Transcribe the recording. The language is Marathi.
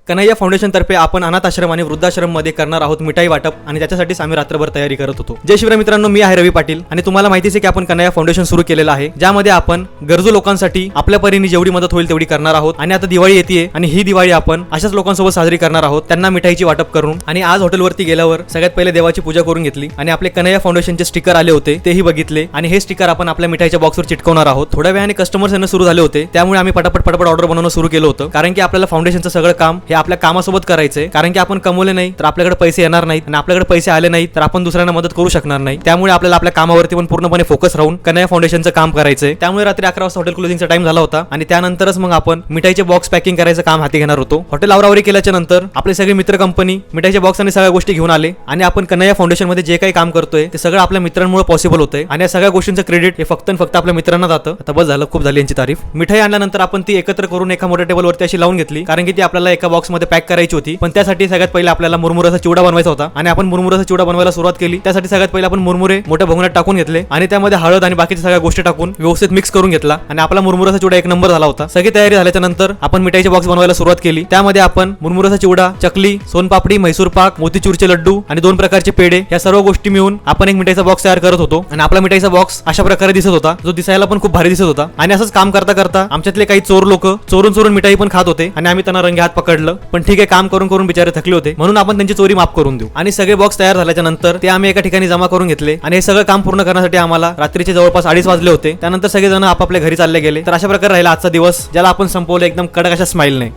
कन्हैया फाउंडेशन तर्फे आपण अनाथ आश्रम आणि वृद्धाश्रम मध्ये करणार आहोत मिठाई वाटप आणि त्याच्यासाठीच आम्ही रात्रभर तयारी करत होतो। जय शिवराय मित्रांनो, मी आहे रवी पाटील आणि तुम्हाला माहितीच आहे की आपण कन्हैया फाउंडेशन सुरू केलेलं आहे, ज्यामध्ये आपण गरजू लोकांसाठी आपल्या परीने जेवढी मदत होईल तेवढी करणार आहोत। आणि आता दिवाळी येते आणि ही दिवाळी आपण अशाच लोकांसोबत साजरी करणार आहोत, त्यांना मिठाईची वाटप करून। आणि आज हॉटेलवरती गेल्यावर सगळ्यात पहिले देवाची पूजा करून घेतली आणि आपले कन्हैया फाउंडेशनचे स्टिकर आले होते तेही बघितले आणि हे स्टिकर आपण आपल्या मिठाईच्या बॉक्सवर चिटकवणार आहोत। थोड्या वेळाने कस्टमर्स येणं सुरू झाले होते, त्यामुळे आम्ही पटापट ऑर्डर बनवणं सुरू केलं होतं, कारण की आपल्याला फाउंडेशनचं सगळं काम हे आपल्या कामासोबत करायचंय। कारण की आपण कमवले नाही तर आपल्याकडे पैसे येणार नाहीत आणि आपल्याकडे पैसे आले नाहीत तर आपण दुसऱ्यांना मदत करू शकणार नाही। त्यामुळे आपल्याला आपल्या कामावरती पण पूर्णपणे फोकस राहून कन्हैया फाउंडेशनचं काम करायचंय। त्यामुळे रात्री 11 वाजता हॉटेल क्लोजिंगचा टाइम झाला होता आणि त्यानंतरच मग आपण मिठाईचे बॉक्स पॅकिंग करायचं काम हाती घेणार होतो। हॉटेल आवरावरी केल्याच्या नंतर आपले सगळे मित्र कंपनी मिठाईचे बॉक्स आणि सगळ्या गोष्टी घेऊन आले आणि आपण कन्हैया फाउंडेशन मध्ये जे काही काम करतोय ते सगळं आपल्या मित्रांमुळे पॉसिबल होतंय आणि या सगळ्या गोष्टींचं क्रेडिट हे फक्त आपल्या मित्रांना जातं। आता बस झालं, खूप झाली यांची तारीफ। मिठाई आणल्यानंतर आपण ती एकत्र करून एका मोठ्या टेबलवरती अशी लावून घेतली, कारण की ती आपल्याला एका बॉक्स मध्ये पॅक करायची होती। पण त्यासाठी सगळ्यात पहिले आपल्याला मुरमुऱ्याचा चिवडा बनवायचा होता आणि आपण मुरमुऱ्याचा चिवडा बनवायला सुरुवात केली। त्यासाठी सगळ्यात पहिले आपण मुरमुरे मोठ्या भगोन्यात टाकून घेतले आणि त्यामध्ये हळद आणि बाकीच्या सगळ्या गोष्टी टाकून व्यवस्थित मिक्स करून घेतला आणि आपला मुरमुऱ्याचा चिवडा एक नंबर झाला होता। सगळी तयारी झाल्याच्या नंतर आपण मिठाईचे बॉक्स बनवायला सुरुवात केली। त्यामध्ये आपण मुरमुऱ्याचा चिवडा, चकली, सोनपापडी, म्हैसूर पाक, मोतीचूरचे लड्डू आणि 2 प्रकारचे पेढे या सर्व गोष्टी मिळून आपण एक मिठाईचा बॉक्स तयार करत होतो आणि आपला मिठाईचा बॉक्स अशा प्रकारे दिसत होता, जो दिसायला पण खूप भारी दिसत होता। आणि असंच काम करता करता आमच्यातले काही चोर लोक चोरून मिठाई पण खात होते आणि आम्ही त्यांना रंगे हात पकडलं, पण ठीक आहे, काम करून बिचारे थकले होते म्हणून आपण त्यांची चोरी माफ करून देऊ। आणि सगळे बॉक्स तयार झाल्याच्या नंतर ते आम्ही एका ठिकाणी जमा करून घेतले आणि हे सगळं काम पूर्ण करण्यासाठी आम्हाला रात्रीचे जवळपास 2:30 वाजले होते। त्यानंतर सगळे जण आपापल्या घरी चालले गेले। तर अशा प्रकारे राहिला आजचा दिवस, ज्याला आपण संपवलं एकदम कडक अशा स्माइलने।